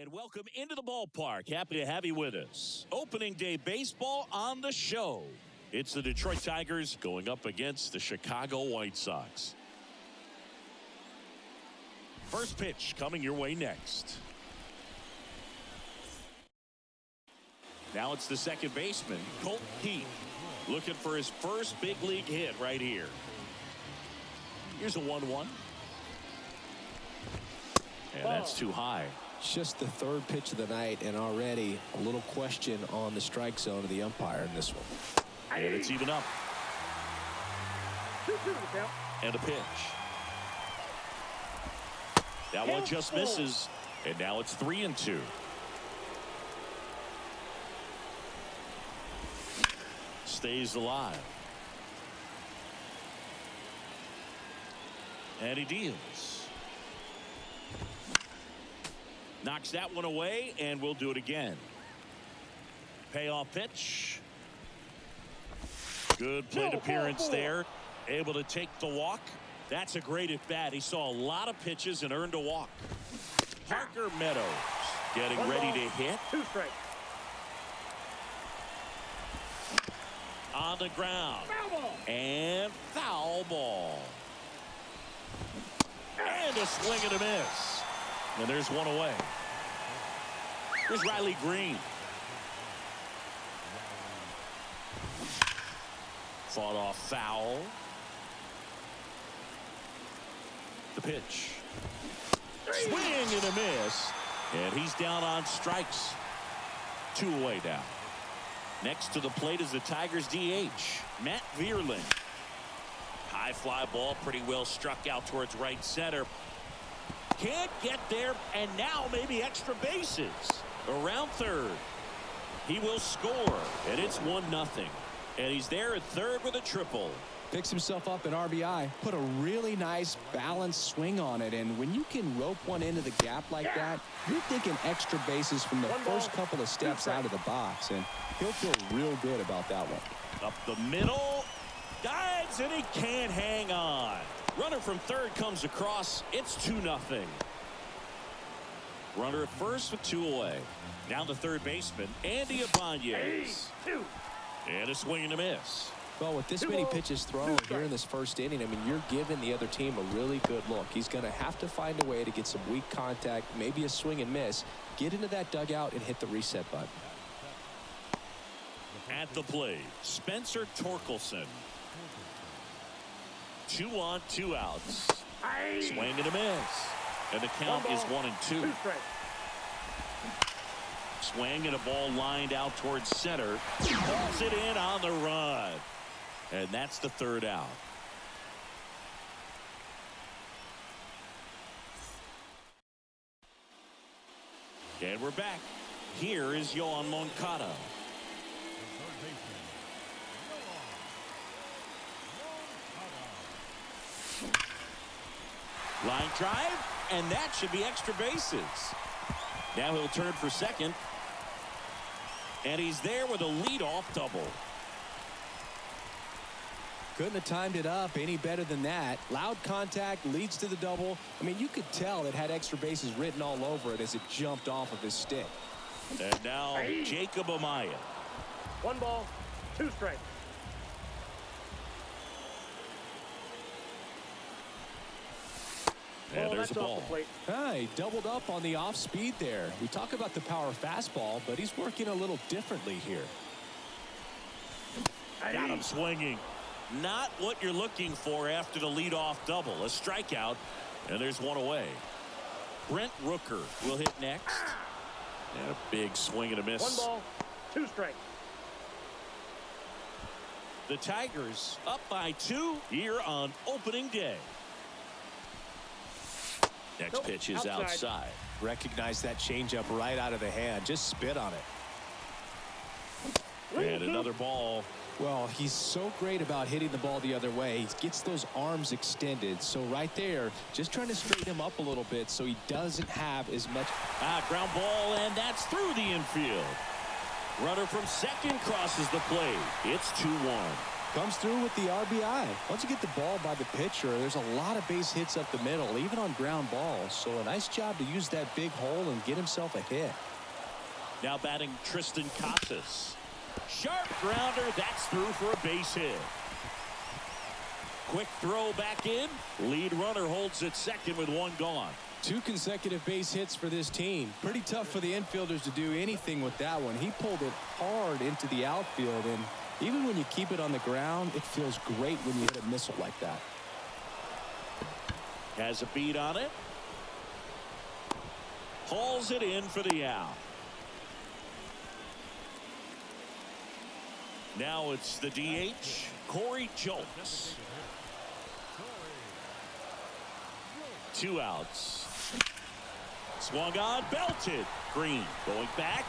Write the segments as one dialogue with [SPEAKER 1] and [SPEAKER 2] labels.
[SPEAKER 1] And welcome into the ballpark. Happy to have you with us. Opening day baseball on the show. It's the Detroit Tigers going up against the Chicago White Sox. First pitch coming your way next. Now it's the second baseman, Colt Heath, looking for his first big league hit right here. Here's a 1-1. And that's too high.
[SPEAKER 2] Just the third pitch of the night, and already a little question on the strike zone of the umpire in this one.
[SPEAKER 1] And it's even up. And a pitch. That one just misses. And now it's 3-2. Stays alive. And he deals. Knocks that one away, and we'll do it again. Payoff pitch. Good plate appearance there. Able to take the walk. That's a great at bat. He saw a lot of pitches and earned a walk. Parker Meadows getting ready to hit.
[SPEAKER 3] 2 strikes.
[SPEAKER 1] On the ground.
[SPEAKER 3] Foul ball.
[SPEAKER 1] And foul ball. And a swing and a miss. And there's one away. Here's Riley Green. Fought off foul. The pitch. Swing and a miss. And he's down on strikes. 2 away now. Next to the plate is the Tigers DH, Matt Vierling. High fly ball, pretty well struck out towards right center. Can't get there, and now maybe extra bases. Around third. He will score, and it's 1-0. And he's there at third with a triple.
[SPEAKER 2] Picks himself up an RBI, put a really nice balanced swing on it, and when you can rope one into the gap like that, you're thinking extra bases from the first couple of steps out of the box, and he'll feel real good about that one.
[SPEAKER 1] Up the middle, dives, and he can't hang on. Runner from third comes across. It's 2-0. Runner at first with 2 away. Now the third baseman, Andy Ibanez. And a swing and a miss.
[SPEAKER 2] Well, with this many pitches thrown here in this first inning, I mean, you're giving the other team a really good look. He's going to have to find a way to get some weak contact, maybe a swing and miss, get into that dugout and hit the reset button.
[SPEAKER 1] At the plate, Spencer Torkelson. 2 on, 2 outs. Swing and a miss. And the count is 1-2. Swing and a ball lined out towards center. Pulls it in on the run. And that's the third out. And we're back. Here is Yoan Moncada. Line drive, and that should be extra bases. Now he'll turn for second. And he's there with a leadoff double.
[SPEAKER 2] Couldn't have timed it up any better than that. Loud contact leads to the double. I mean, you could tell it had extra bases written all over it as it jumped off of his stick.
[SPEAKER 1] And now Jacob Amaya.
[SPEAKER 3] 1 ball, 2 strikes.
[SPEAKER 1] And there's a ball.
[SPEAKER 2] He doubled up on the off speed there. We talk about the power fastball, but he's working a little differently here.
[SPEAKER 1] Got him swinging. Not what you're looking for after the leadoff double. A strikeout, and there's 1 away. Brent Rooker will hit next. And a big swing and a miss.
[SPEAKER 3] 1 ball, 2 strikes.
[SPEAKER 1] The Tigers up by 2 here on opening day. Next pitch is outside.
[SPEAKER 2] Recognize that changeup right out of the hand. Just spit on it.
[SPEAKER 1] And another ball.
[SPEAKER 2] Well, he's so great about hitting the ball the other way. He gets those arms extended. So right there, just trying to straighten him up a little bit so he doesn't have as much.
[SPEAKER 1] Ground ball, and that's through the infield. Runner from second crosses the plate. It's 2-1.
[SPEAKER 2] Comes through with the RBI. Once you get the ball by the pitcher, there's a lot of base hits up the middle, even on ground balls. So a nice job to use that big hole and get himself a hit.
[SPEAKER 1] Now batting Tristan Casas. Sharp grounder. That's through for a base hit. Quick throw back in. Lead runner holds at second with one gone.
[SPEAKER 2] 2 consecutive base hits for this team. Pretty tough for the infielders to do anything with that one. He pulled it hard into the outfield, and even when you keep it on the ground, it feels great when you hit a missile like that.
[SPEAKER 1] Has a beat on it. Hauls it in for the out. Now it's the DH, Corey Julks. 2 outs. Swung on, belted. Green going back.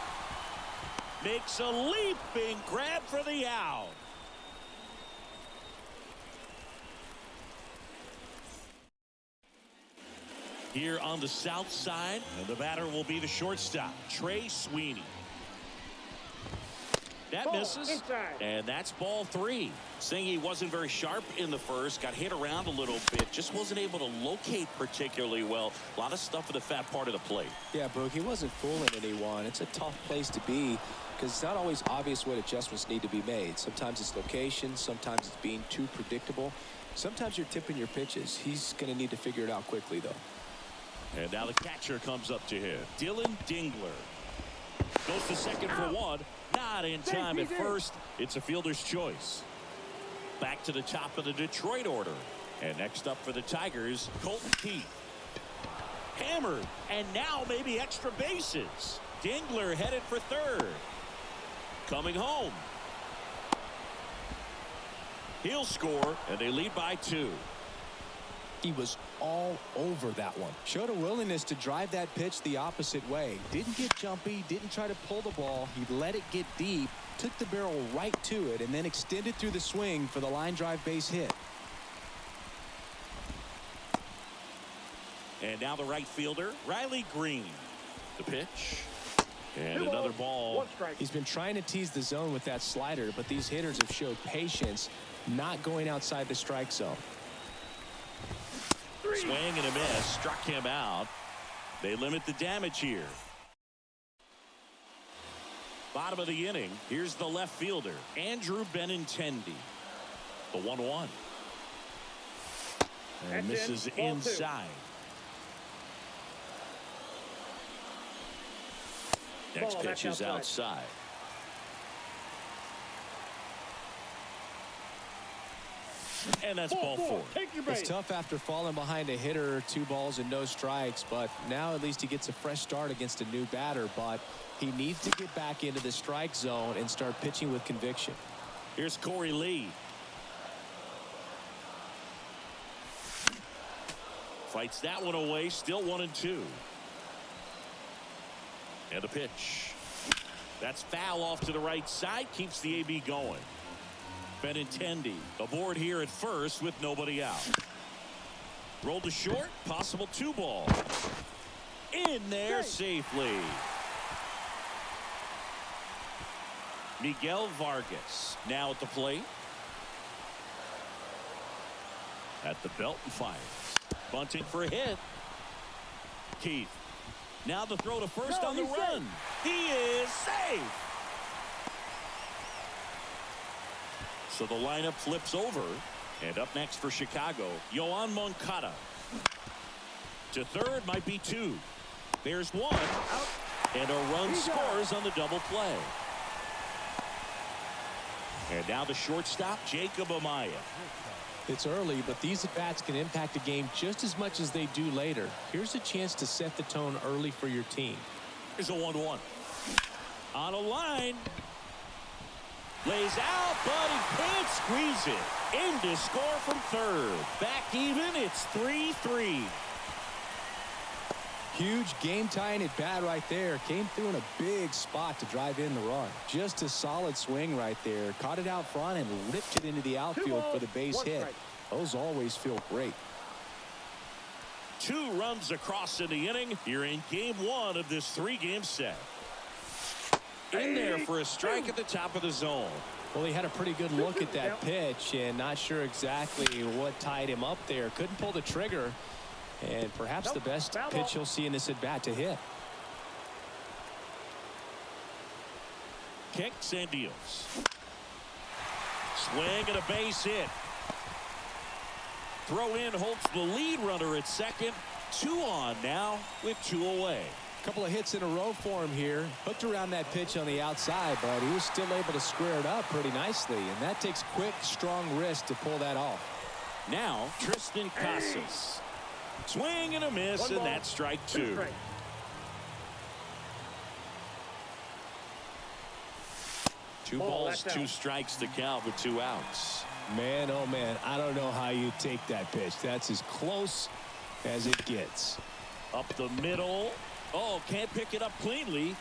[SPEAKER 1] Makes a leaping grab for the out. Here on the south side, and the batter will be the shortstop, Trey Sweeney. That misses,
[SPEAKER 3] inside.
[SPEAKER 1] and that's ball 3. Saying he wasn't very sharp in the first, got hit around a little bit, just wasn't able to locate particularly well. A lot of stuff in the fat part of the plate.
[SPEAKER 2] Yeah, Brooke, he wasn't fooling anyone. It's a tough place to be because it's not always obvious what adjustments need to be made. Sometimes it's location, sometimes it's being too predictable. Sometimes you're tipping your pitches. He's going to need to figure it out quickly, though.
[SPEAKER 1] And now the catcher comes up to him. Dylan Dingler goes to second for 1. Not in time at first. It's a fielder's choice. Back to the top of the Detroit order. And next up for the Tigers, Colton Keith. Hammered. And now maybe extra bases. Dingler headed for third. Coming home. He'll score, and they lead by 2.
[SPEAKER 2] He was all over that one. Showed a willingness to drive that pitch the opposite way. Didn't get jumpy, didn't try to pull the ball. He let it get deep, took the barrel right to it, and then extended through the swing for the line drive base hit.
[SPEAKER 1] And now the right fielder, Riley Green. The pitch. And another ball.
[SPEAKER 3] 1 strike.
[SPEAKER 2] He's been trying to tease the zone with that slider, but these hitters have showed patience, not going outside the strike zone.
[SPEAKER 1] Swing and a miss. Struck him out. They limit the damage here. Bottom of the inning. Here's the left fielder, Andrew Benintendi. The 1-1. And misses inside. Next pitch is outside. And that's ball 4.
[SPEAKER 2] It's tough after falling behind a hitter, 2 balls and no strikes, but now at least he gets a fresh start against a new batter. But he needs to get back into the strike zone and start pitching with conviction.
[SPEAKER 1] Here's Corey Lee. Fights that one away. Still 1-2. And a pitch. That's foul off to the right side. Keeps the AB going. Benintendi aboard here at first with nobody out. Rolled to short. Possible 2 ball. In there safely. Miguel Vargas now at the plate. At the belt and fire. Bunting for a hit. Keith. Now the throw to first on the run. He is safe. So the lineup flips over. And up next for Chicago, Yoan Moncada. To third, might be 2. There's 1. And a run scores on the double play. And now the shortstop, Jacob Amaya.
[SPEAKER 2] It's early, but these at-bats can impact a game just as much as they do later. Here's a chance to set the tone early for your team.
[SPEAKER 1] Here's a 1-1. On a line. Lays out, but he can't squeeze it. In to score from third. Back even, it's 3-3.
[SPEAKER 2] Huge game-tying at bat right there. Came through in a big spot to drive in the run. Just a solid swing right there. Caught it out front and ripped it into the outfield for the base hit. Those always feel great.
[SPEAKER 1] 2 runs across in the inning. You're in game 1 of this 3-game set. In there for a strike at the top of the zone.
[SPEAKER 2] Well, he had a pretty good look at that pitch and not sure exactly what tied him up there. Couldn't pull the trigger, and perhaps the best pitch he'll see in this at bat to hit.
[SPEAKER 1] Kicks and deals. Swing and a base hit. Throw in holds the lead runner at second. 2 on now with 2 away.
[SPEAKER 2] Couple of hits in a row for him here. Hooked around that pitch on the outside, but he was still able to square it up pretty nicely, and that takes quick, strong wrist to pull that off.
[SPEAKER 1] Now Tristan Casas. Swing and a miss, and that's strike 2. Two balls, 2 strikes to count with 2 outs.
[SPEAKER 2] Man, oh man, I don't know how you take that pitch. That's as close as it gets.
[SPEAKER 1] Up the middle. Oh, can't pick it up cleanly.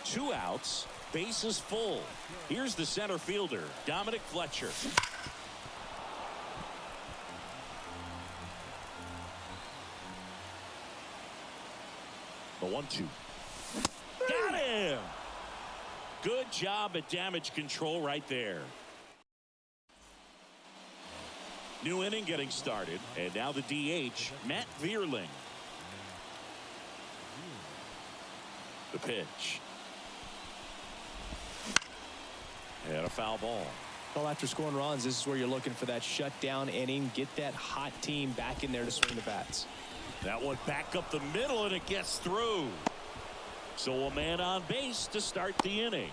[SPEAKER 1] Two outs, bases full. Here's the center fielder, Dominic Fletcher. The 1-2. Got him! Good job at damage control right there. New inning getting started, and now the DH, Matt Vierling. The pitch. And a foul ball.
[SPEAKER 2] Well, after scoring runs, this is where you're looking for that shutdown inning. Get that hot team back in there to swing the bats.
[SPEAKER 1] That one back up the middle, and it gets through. So a man on base to start the inning.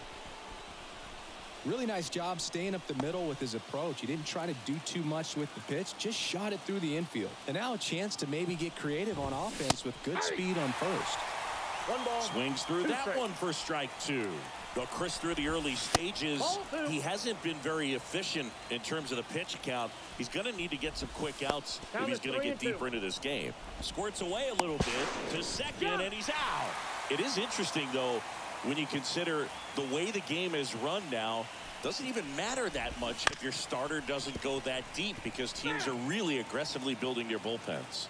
[SPEAKER 2] Really nice job staying up the middle with his approach. He didn't try to do too much with the pitch, just shot it through the infield. And now a chance to maybe get creative on offense with good speed on first.
[SPEAKER 3] 1 ball.
[SPEAKER 1] Swings through that one for strike 2. But Chris, through the early stages, he hasn't been very efficient in terms of the pitch count. He's going to need to get some quick outs if he's going to get deeper into this game. Squirts away a little bit to second, and he's out. It is interesting, though, when you consider the way the game is run now. Doesn't even matter that much if your starter doesn't go that deep, because teams are really aggressively building their bullpens.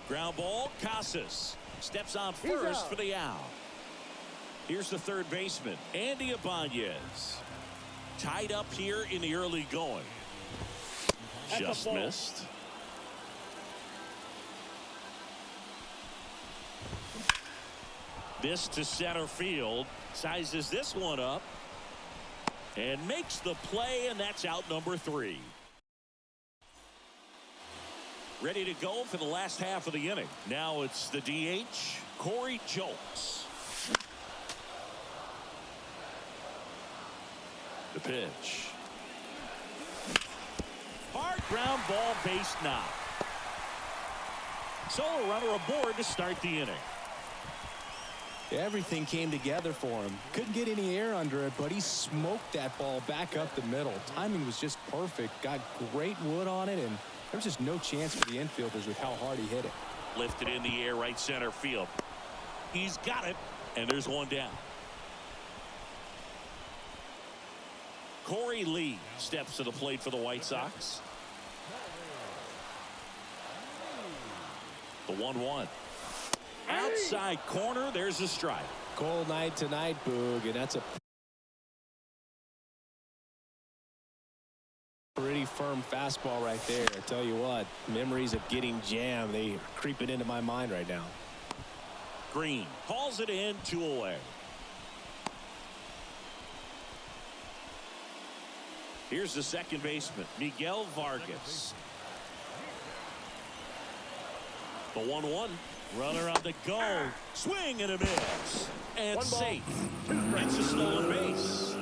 [SPEAKER 1] Ground ball, Casas steps on first for the out. Here's the third baseman, Andy Ibanez. Tied up here in the early going. Just missed. This to center field. Sizes this one up. And makes the play, and that's out number 3. Ready to go for the last half of the inning. Now it's the DH, Corey Julks. The pitch. Hard ground ball, base knock. So a runner aboard to start the inning.
[SPEAKER 2] Everything came together for him. Couldn't get any air under it, but he smoked that ball back up the middle. Timing was just perfect. Got great wood on it, and there was just no chance for the infielders with how hard he hit it.
[SPEAKER 1] Lifted in the air, right center field. He's got it, and there's one down. Corey Lee steps to the plate for the White Sox. The 1-1. Outside corner, there's a strike.
[SPEAKER 2] Cold night tonight, Boog, and that's a pretty firm fastball right there. I tell you what, memories of getting jammed, they are creeping into my mind right now.
[SPEAKER 1] Green calls it in, 2 away. Here's the second baseman, Miguel Vargas. The 1-1. Runner on the go. Swing and a miss. And safe. It's a stolen base.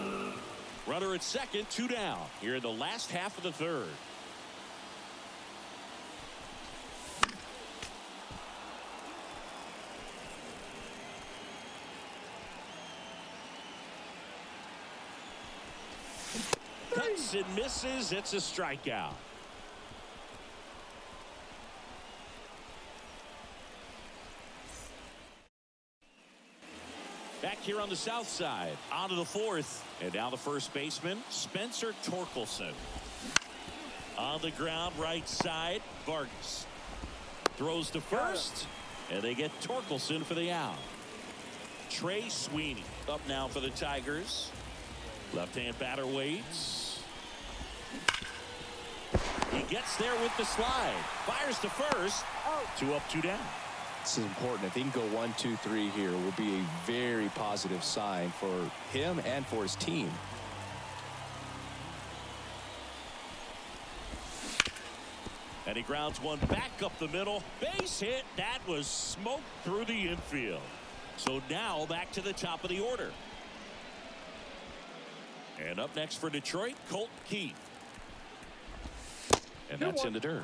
[SPEAKER 1] Runner at second, 2 down. Here in the last half of the third. Cuts and misses. It's a strikeout. Back here on the south side, onto the 4th, and now the first baseman, Spencer Torkelson. On the ground, right side, Vargas throws to first, and they get Torkelson for the out. Trey Sweeney up now for the Tigers. Left-hand batter waits. He gets there with the slide. Fires to first. 2 up, 2 down.
[SPEAKER 2] This is important. If he can go 1, 2, 3 here, will be a very positive sign for him and for his team.
[SPEAKER 1] And he grounds one back up the middle. Base hit. That was smoked through the infield. So now back to the top of the order. And up next for Detroit, Colt Keith. And that's in the dirt.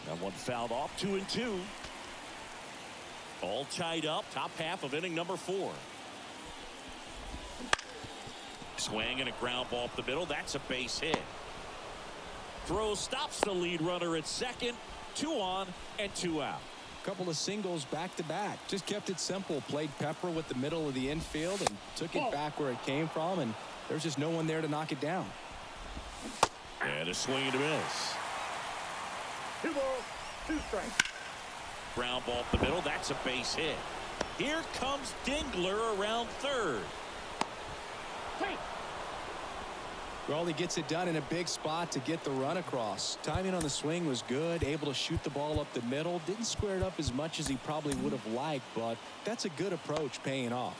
[SPEAKER 1] That one fouled off. 2 and 2. All tied up. Top half of inning number 4. Swing and a ground ball up the middle. That's a base hit. Throw stops the lead runner at second. 2 on and 2 out.
[SPEAKER 2] Couple of singles back to back. Just kept it simple. Played Pepper with the middle of the infield and took it back where it came from, and there's just no one there to knock it down.
[SPEAKER 1] And a swing and a miss.
[SPEAKER 3] 2 balls, 2 strikes.
[SPEAKER 1] Ground ball up the middle. That's a base hit. Here comes Dingler around third.
[SPEAKER 2] Well, he gets it done in a big spot to get the run across. Timing on the swing was good. Able to shoot the ball up the middle. Didn't square it up as much as he probably would have liked, but that's a good approach, paying off.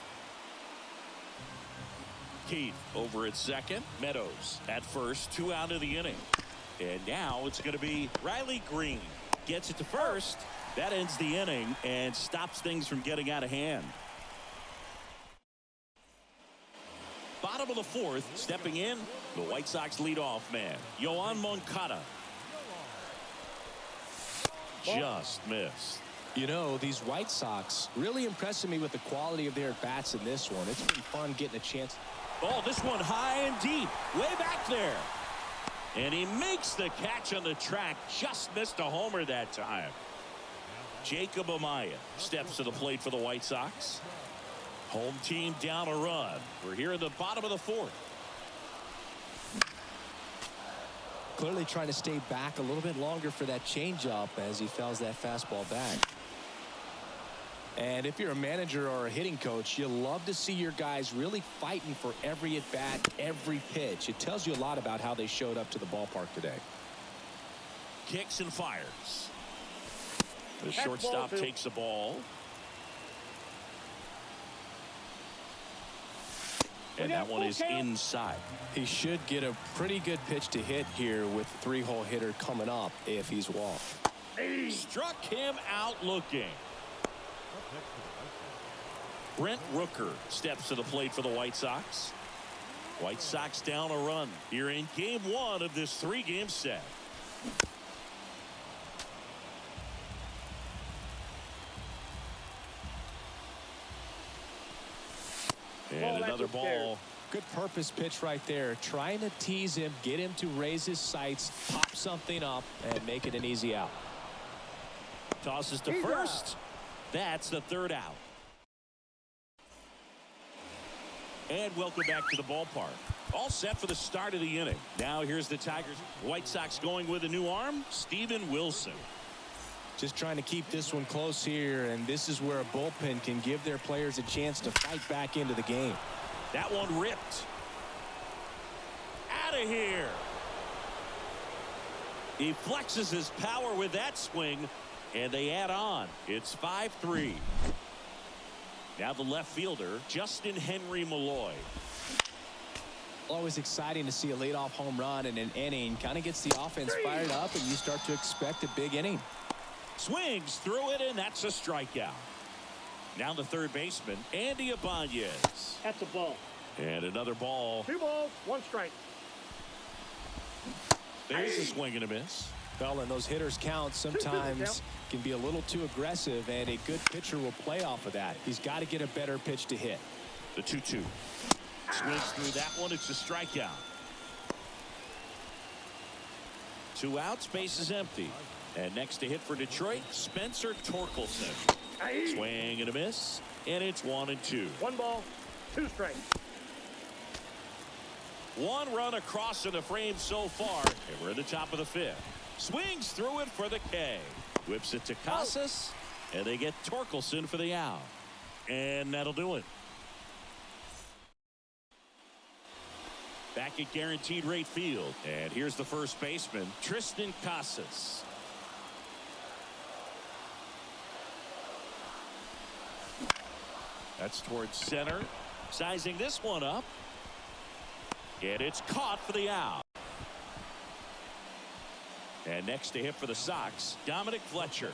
[SPEAKER 1] Keith over at second. Meadows at first. 2 out of the inning. And now it's going to be Riley Green. Gets it to first. That ends the inning and stops things from getting out of hand. Bottom of the 4th, stepping in, the White Sox leadoff man, Yoan Moncada. Just missed.
[SPEAKER 2] You know, these White Sox really impressing me with the quality of their bats in this one. It's been fun getting a chance.
[SPEAKER 1] Oh, this one high and deep, way back there. And he makes the catch on the track. Just missed a homer that time. Jacob Amaya steps to the plate for the White Sox. Home team down a run. We're here in the bottom of the 4th.
[SPEAKER 2] Clearly trying to stay back a little bit longer for that changeup as he fouls that fastball back. And if you're a manager or a hitting coach, you love to see your guys really fighting for every at-bat, every pitch. It tells you a lot about how they showed up to the ballpark today.
[SPEAKER 1] Kicks and fires. The shortstop takes the ball. And that one is inside.
[SPEAKER 2] He should get a pretty good pitch to hit here with the 3-hole hitter coming up if he's walked.
[SPEAKER 1] Struck him out looking. Brent Rooker steps to the plate for the White Sox. White Sox down a run here in game 1 of this 3-game set. And another ball.
[SPEAKER 2] Good purpose pitch right there. Trying to tease him, get him to raise his sights, pop something up, and make it an easy out.
[SPEAKER 1] Tosses to first. That's the 3rd out. And welcome back to the ballpark. All set for the start of the inning. Now here's the Tigers. White Sox going with a new arm, Steven Wilson.
[SPEAKER 2] Just trying to keep this one close here, and this is where a bullpen can give their players a chance to fight back into the game.
[SPEAKER 1] That one ripped. Out of here. He flexes his power with that swing, and they add on. It's 5-3. Now the left fielder, Justin Henry Malloy.
[SPEAKER 2] Always exciting to see a leadoff home run in an inning. Kind of gets the offense fired up, and you start to expect a big inning.
[SPEAKER 1] Swings through it, and that's a strikeout. Now the third baseman, Andy Ibanez.
[SPEAKER 3] That's a ball.
[SPEAKER 1] And another ball.
[SPEAKER 3] 2 balls, 1 strike.
[SPEAKER 1] There's a swing and a miss.
[SPEAKER 2] Well, and those hitters count sometimes can be a little too aggressive, and a good pitcher will play off of that. He's got to get a better pitch to hit.
[SPEAKER 1] The 2-2. Swings through that one. It's a strikeout. 2 outs, base is empty. And next to hit for Detroit, Spencer Torkelson. Swing and a miss, and it's 1-2.
[SPEAKER 3] 1 ball, 2 strikes.
[SPEAKER 1] One run across in the frame so far, and we're in the top of the fifth. Swings through it for the K. Whips it to Casas, and they get Torkelson for the out. And that'll do it. Back at Guaranteed Rate Field. And here's the first baseman, Tristan Casas. That's towards center. Sizing this one up. And it's caught for the out. And next to hit for the Sox, Dominic Fletcher.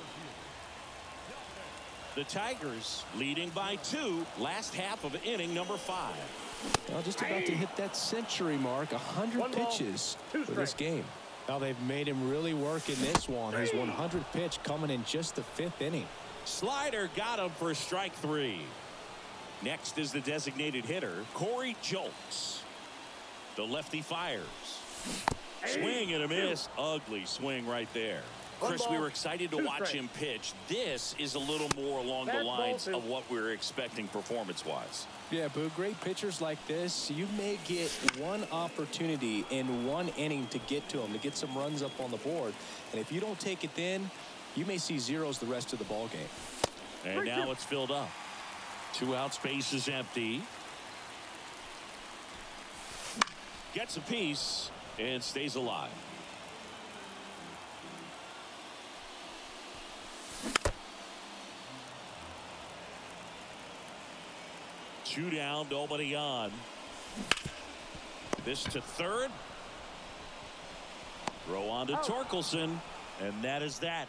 [SPEAKER 1] The Tigers leading by 2, last half of inning number 5.
[SPEAKER 2] Well, just about to hit that century mark, 100 pitches for this game.
[SPEAKER 4] Now they've made him really work in this one. His 100th pitch coming in just the 5th inning.
[SPEAKER 1] Slider got him for strike 3. Next is the designated hitter, Corey Julks. The lefty fires. Swing and a miss. Ugly swing right there. Chris, we were excited to watch him pitch. This is a little more along the lines of what we were expecting performance-wise.
[SPEAKER 2] Yeah, Boo, great pitchers like this, you may get one opportunity in one inning to get to them, to get some runs up on the board. And if you don't take it then, you may see zeros the rest of the ball game.
[SPEAKER 1] And now it's filled up. 2 out, space is empty. Gets a piece and stays alive. Two down, nobody on. This to third. Throw on to Torkelson, and that is that.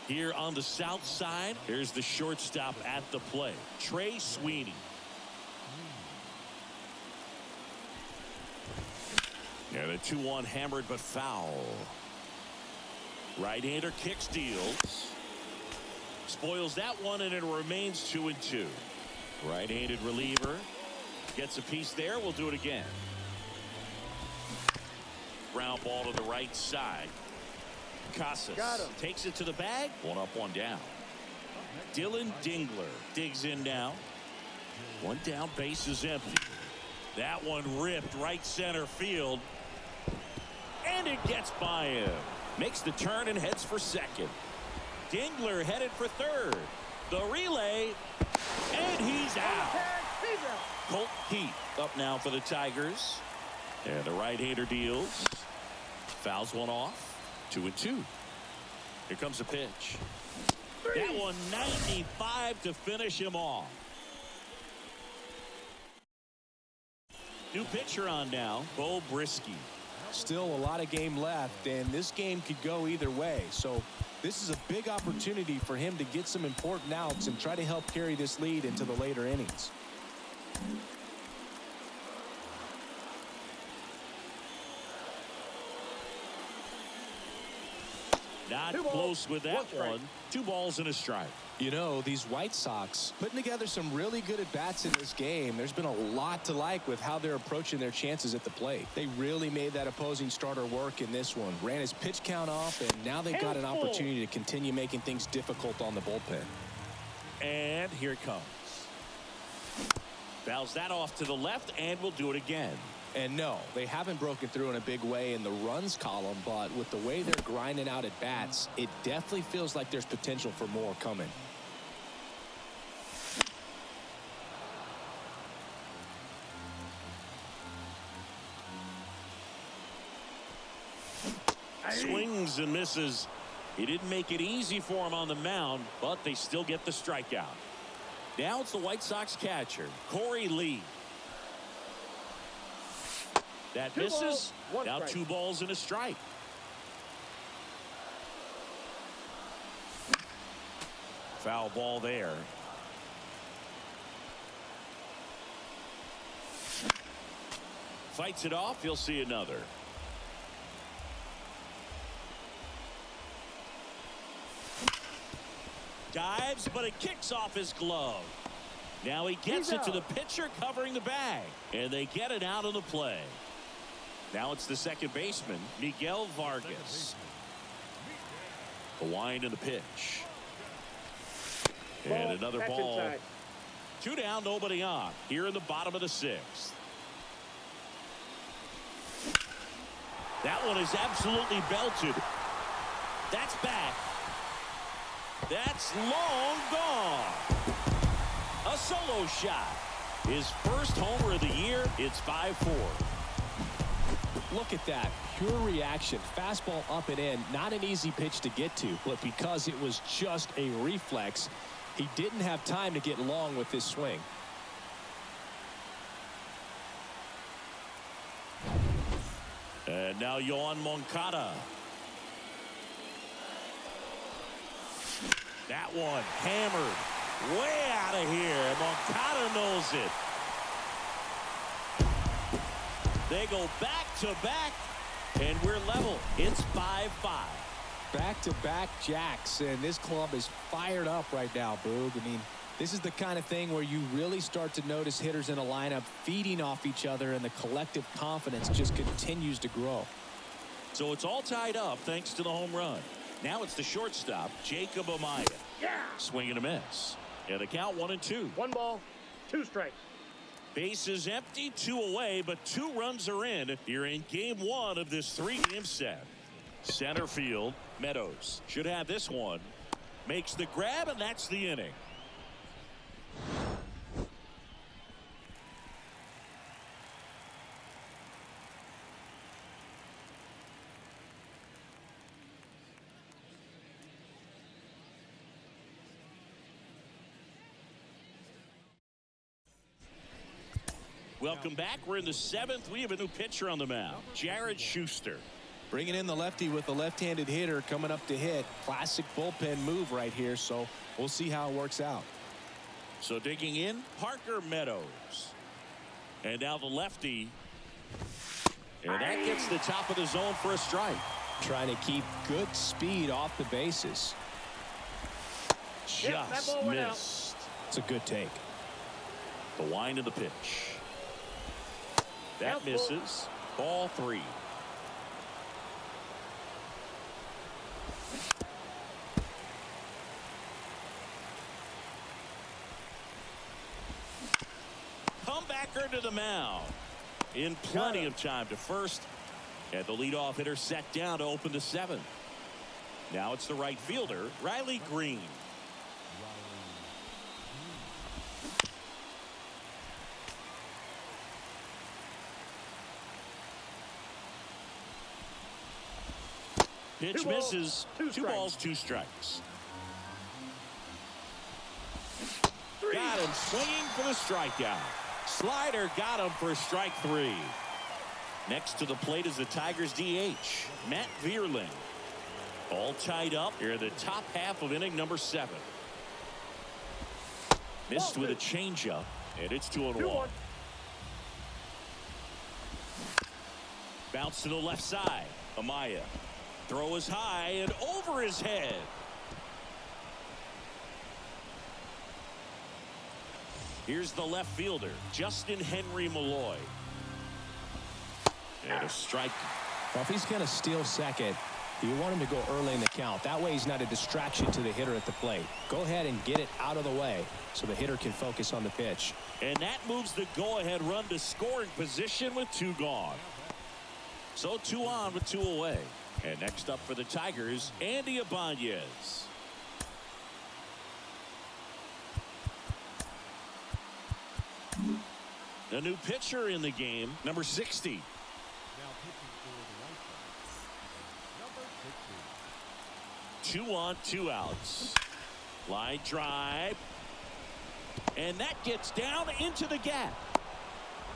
[SPEAKER 1] Here on the south side, here's the shortstop at the plate, Trey Sweeney. And a 2-1 hammered but foul. Right-hander kicks, deals. Spoils that one, and it remains 2-2. Right-handed reliever gets a piece there. We'll do it again. Ground ball to the right side. Casas takes it to the bag. 1 up, 1 down. Dylan Dingler digs in now. 1 down, base is empty. That one ripped right center field. And it gets by him. Makes the turn and heads for second. Dingler headed for third. The relay. And he's out. Colt Heath up now for the Tigers. And the right-hander deals. Fouls one off. 2-2. Here comes a pitch. That one 95 to finish him off. New pitcher on now, Bo Brisky.
[SPEAKER 2] Still a lot of game left, and this game could go either way. So this is a big opportunity for him to get some important outs and try to help carry this lead into the later innings.
[SPEAKER 1] Not close with that one. 2 balls and a strike.
[SPEAKER 2] You know, these White Sox putting together some really good at-bats in this game. There's been a lot to like with how they're approaching their chances at the plate. They really made that opposing starter work in this one. Ran his pitch count off, and now they've got an opportunity to continue making things difficult on the bullpen.
[SPEAKER 1] And here it comes. Fouls that off to the left, and we'll do it again.
[SPEAKER 2] And no, they haven't broken through in a big way in the runs column, but with the way they're grinding out at bats, it definitely feels like there's potential for more coming.
[SPEAKER 1] Swings and misses. He didn't make it easy for him on the mound, but they still get the strikeout. Now it's the White Sox catcher, Corey Lee. That misses. Now 2 balls and a strike. Foul ball there. Fights it off. He'll see another. Dives, but it kicks off his glove. Now he gets it to the pitcher covering the bag, and they get it out of the play. Now it's the second baseman, Miguel Vargas. The wind and the pitch. And another
[SPEAKER 3] That's
[SPEAKER 1] ball.
[SPEAKER 3] inside.
[SPEAKER 1] 2 down, nobody on. Here in the bottom of the 6th. That one is absolutely belted. That's back. That's long gone. A solo shot. His first homer of the year. It's 5-4.
[SPEAKER 4] Look at that. Pure reaction. Fastball up and in. Not an easy pitch to get to, but because it was just a reflex, he didn't have time to get long with this swing.
[SPEAKER 1] And now Yohan Moncada. That one hammered way out of here. Moncada knows it. They go back to back, and we're level. It's 5-5.
[SPEAKER 4] Back-to-back jacks, and this club is fired up right now, Boog. I mean, this is the kind of thing where you really start to notice hitters in a lineup feeding off each other, and the collective confidence just continues to grow.
[SPEAKER 1] So it's all tied up thanks to the home run. Now it's the shortstop, Jacob Amaya.
[SPEAKER 3] Yeah.
[SPEAKER 1] Swing and a miss. And the count 1-2.
[SPEAKER 3] 1 ball, 2 strikes.
[SPEAKER 1] Bases empty, 2 away, but 2 runs are in. You're in game 1 of this 3-game set. Center field, Meadows should have this one. Makes the grab, and that's the inning. Welcome back. We're in the 7th. We have a new pitcher on the mound, Jared Schuster.
[SPEAKER 2] Bringing in the lefty with the left-handed hitter coming up to hit. Classic bullpen move right here, so we'll see how it works out.
[SPEAKER 1] So digging in, Parker Meadows. And now the lefty. And that gets the top of the zone for a strike.
[SPEAKER 4] Trying to keep good speed off the bases.
[SPEAKER 3] Yep, that
[SPEAKER 1] Just
[SPEAKER 3] ball went out.
[SPEAKER 1] missed.
[SPEAKER 4] It's a good take.
[SPEAKER 1] The wind of the pitch. That
[SPEAKER 3] Outfield.
[SPEAKER 1] misses. Ball 3. Comebacker to the mound. In plenty of time to first. And the leadoff hitter set down to open the 7th. Now it's the right fielder, Riley Green. Pitch misses. 2 balls, 2 strikes. Got him swinging for the strikeout. Slider got him for strike 3. Next to the plate is the Tigers DH, Matt Vierling. All tied up here in the top half of inning number 7. Missed with a changeup, and it's 2-1. Bounce to the left side. Amaya. Throw is high and over his head. Here's the left fielder, Justin Henry Malloy. And a strike.
[SPEAKER 4] Well, if he's going to steal second, you want him to go early in the count. That way he's not a distraction to the hitter at the plate. Go ahead and get it out of the way so the hitter can focus on the pitch.
[SPEAKER 1] And that moves the go-ahead run to scoring position with 2 gone. So 2 on with 2 away. And next up for the Tigers, Andy Ibanez. A new pitcher in the game, number 60. 2 on, 2 outs. Line drive. And that gets down into the gap.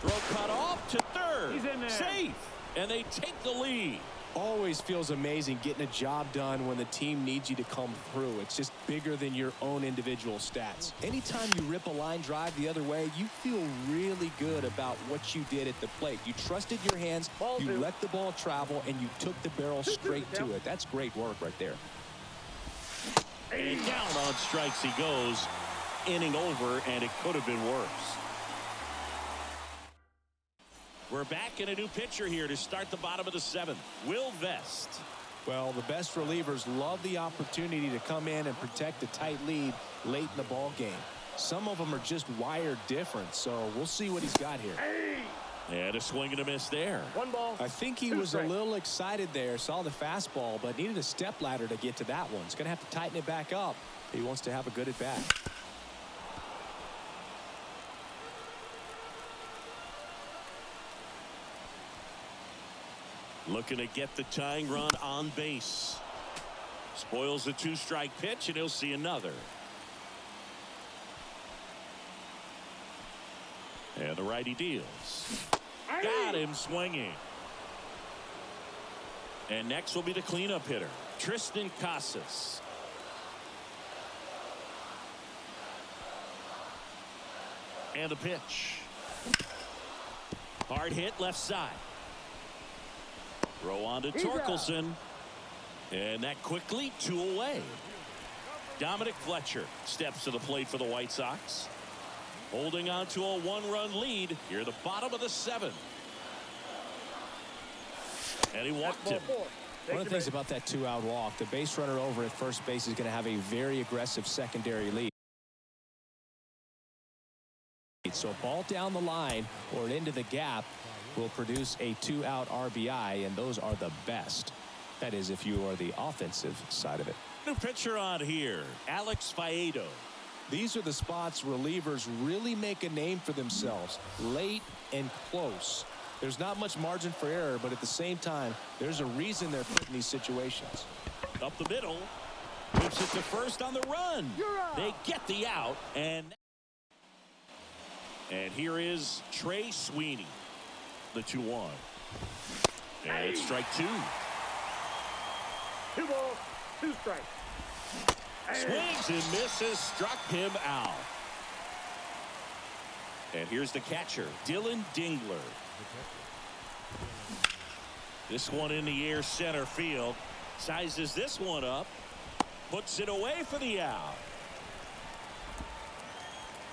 [SPEAKER 1] Throw cut off to third.
[SPEAKER 3] He's in there.
[SPEAKER 1] Safe. And they take the lead.
[SPEAKER 2] Always feels amazing getting a job done when the team needs you to come through. It's just bigger than your own individual stats. Anytime you rip a line drive the other way, you feel really good about what you did at the plate. You trusted your hands, you let the ball travel, and you took the barrel straight to it. That's great work right there.
[SPEAKER 1] And down on strikes he goes. Inning over, and it could have been worse. We're back in a new pitcher here to start the bottom of the 7th. Will Vest.
[SPEAKER 4] Well, the best relievers love the opportunity to come in and protect a tight lead late in the ball game. Some of them are just wired different, so we'll see what he's got here.
[SPEAKER 1] And a swing and a miss there.
[SPEAKER 3] One ball.
[SPEAKER 4] I think he was a little excited there, saw the fastball, but needed a step ladder to get to that one. He's going to have to tighten it back up if he wants to have a good at bat.
[SPEAKER 1] Looking to get the tying run on base. Spoils the 2-strike pitch, and he'll see another. And the righty deals. Got him swinging. And next will be the cleanup hitter, Tristan Casas. And the pitch. Hard hit left side. Throw on to Torkelson. And that quickly 2 away. Dominic Fletcher steps to the plate for the White Sox. Holding on to a 1-run lead here at the bottom of the 7th. And he walked him.
[SPEAKER 4] One of the things about that 2-out walk, the base runner over at first base is going to have a very aggressive secondary lead. So a ball down the line or into the gap will produce a 2-out RBI, and those are the best. That is, if you are the offensive side of it.
[SPEAKER 1] New pitcher on here, Alex Faedo.
[SPEAKER 4] These are the spots relievers really make a name for themselves, late and close. There's not much margin for error, but at the same time, there's a reason they're put in these situations.
[SPEAKER 1] Up the middle, whips it to first on the run. They get the out, and here is Trey Sweeney, the 2-1. And it's strike 2.
[SPEAKER 3] 2 balls, 2 strikes.
[SPEAKER 1] Swings and misses, struck him out. And here's the catcher, Dylan Dingler. This one in the air center field. Sizes this one up. Puts it away for the out.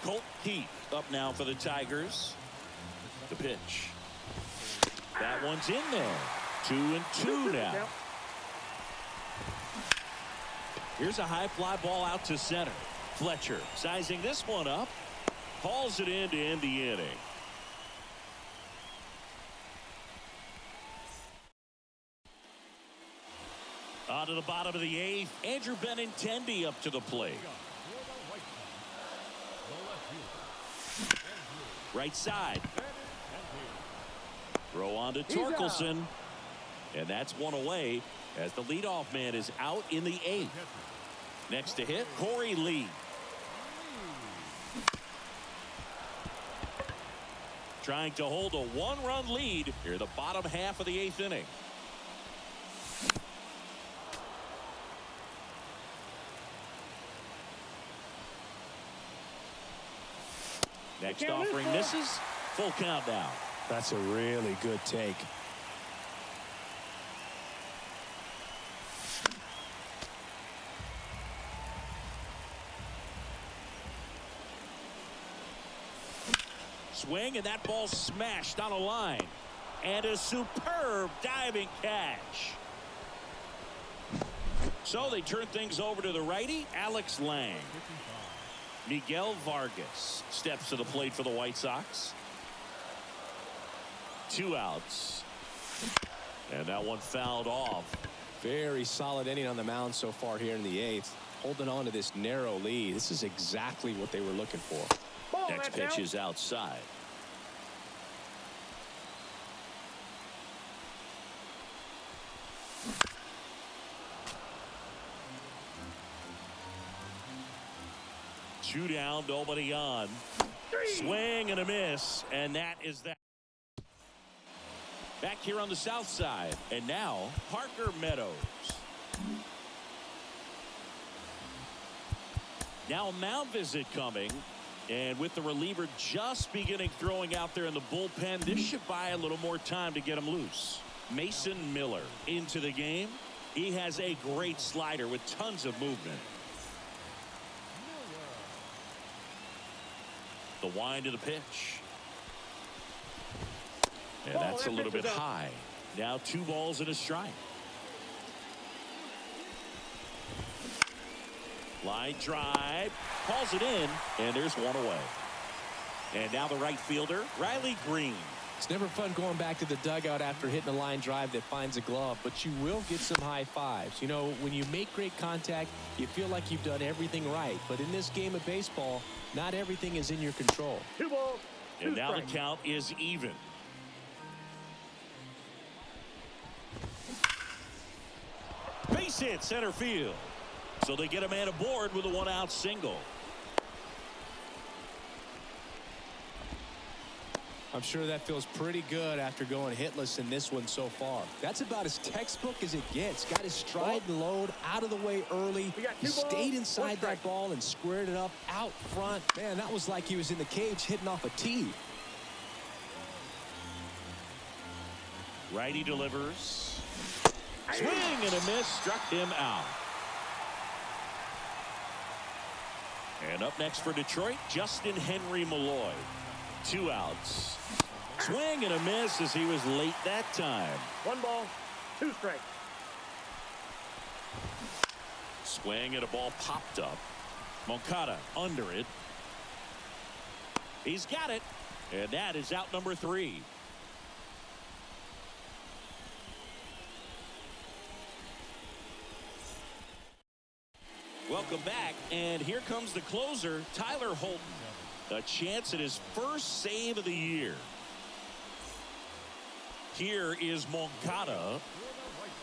[SPEAKER 1] Colt Heath up now for the Tigers. The pitch. That one's in there. 2-2 now. Here's a high fly ball out to center. Fletcher sizing this one up. Hauls it in to end the inning. On to the bottom of the 8th. Andrew Benintendi up to the plate. Right side. Throw on to Torkelson. And that's one away as the leadoff man is out in the 8th. Next to hit, Corey Lee. Trying to hold a 1-run lead here the bottom half of the 8th inning. Next offering misses. Full count now.
[SPEAKER 4] That's a really good take.
[SPEAKER 1] Swing, and that ball smashed on a line. And a superb diving catch. So they turn things over to the righty, Alex Lang. Miguel Vargas steps to the plate for the White Sox. 2 outs. And that one fouled off.
[SPEAKER 4] Very solid inning on the mound so far here in the 8th. Holding on to this narrow lead. This is exactly what they were looking for.
[SPEAKER 1] Next pitch is outside. Two down, nobody on. Swing and a miss, and that is that. Back here on the south side, and now Parker Meadows. Now a mound visit coming, and with the reliever just beginning throwing out there in the bullpen, this should buy a little more time to get him loose. Mason Miller into the game. He has a great slider with tons of movement. The wind of the pitch. And that's a little bit high. Now 2 balls and a strike. Line drive. Calls it in. And there's one away. And now the right fielder, Riley Green.
[SPEAKER 4] It's never fun going back to the dugout after hitting a line drive that finds a glove, but you will get some high fives. You know, when you make great contact, you feel like you've done everything right. But in this game of baseball, not everything is in your control.
[SPEAKER 3] 2 balls, 2
[SPEAKER 1] And now the
[SPEAKER 3] strikes.
[SPEAKER 1] count is even. Base hit center field. So they get a man aboard with a 1-out single.
[SPEAKER 4] I'm sure that feels pretty good after going hitless in this one so far.
[SPEAKER 2] That's about as textbook as it gets. Got his stride and load out of the way early.
[SPEAKER 3] We got
[SPEAKER 2] He
[SPEAKER 3] 2 balls,
[SPEAKER 2] stayed
[SPEAKER 3] 1
[SPEAKER 2] inside
[SPEAKER 3] strike.
[SPEAKER 2] that ball and squared it up out front. Man, that was like he was in the cage hitting off a tee.
[SPEAKER 1] Righty delivers. Swing and a miss. Struck him out. And up next for Detroit, Justin Henry Malloy. 2 outs. Swing and a miss as he was late that time.
[SPEAKER 3] 1 ball, 2 strikes.
[SPEAKER 1] Swing and a ball popped up. Moncada under it. He's got it. And that is out number 3. Welcome back, and here comes the closer, Tyler Holton. A chance at his first save of the year. Here is Moncada.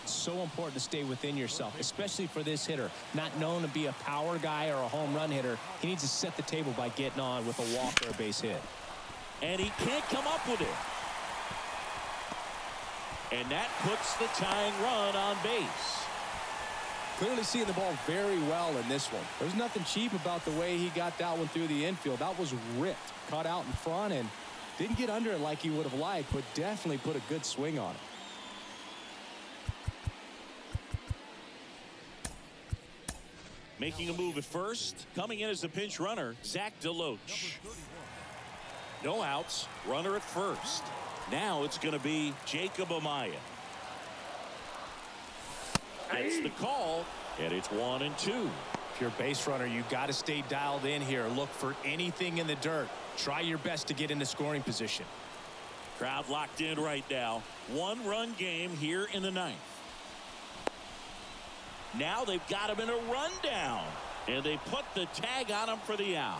[SPEAKER 4] So important to stay within yourself, especially for this hitter. Not known to be a power guy or a home run hitter. He needs to set the table by getting on with a walk or a base hit.
[SPEAKER 1] And he can't come up with it. And that puts the tying run on base.
[SPEAKER 4] Clearly seeing the ball very well in this one. There's nothing cheap about the way he got that one through the infield. That was ripped. Caught out in front and didn't get under it like he would have liked, but definitely put a good swing on it.
[SPEAKER 1] Making a move at first. Coming in as the pinch runner, Zach DeLoach. No outs. Runner at first. Now it's going to be Jacob Amaya. Gets the call, and it's 1-2.
[SPEAKER 4] If you're a base runner, you got to stay dialed in here. Look for anything in the dirt. Try your best to get into scoring position.
[SPEAKER 1] Crowd locked in right now. 1-run game here in the 9th. Now they've got him in a rundown, and they put the tag on him for the out.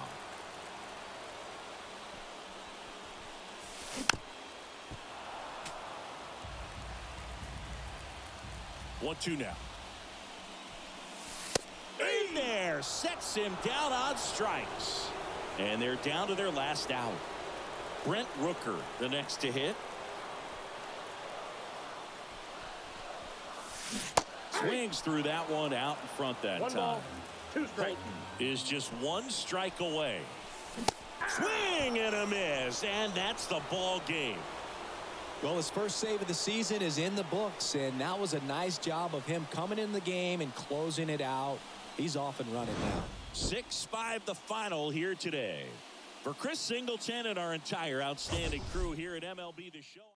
[SPEAKER 1] One-two now. In there, sets him down on strikes. And they're down to their last out. Brent Rooker, the next to hit. Swings through that one out in front that
[SPEAKER 3] 1
[SPEAKER 1] time.
[SPEAKER 3] ball, 2 strikes.
[SPEAKER 1] Holton is just 1 strike away. Swing and a miss, and that's the ball game.
[SPEAKER 2] Well, his first save of the season is in the books, and that was a nice job of him coming in the game and closing it out. He's off and running now.
[SPEAKER 1] 6-5 the final here today. For Chris Singleton and our entire outstanding crew here at MLB The Show.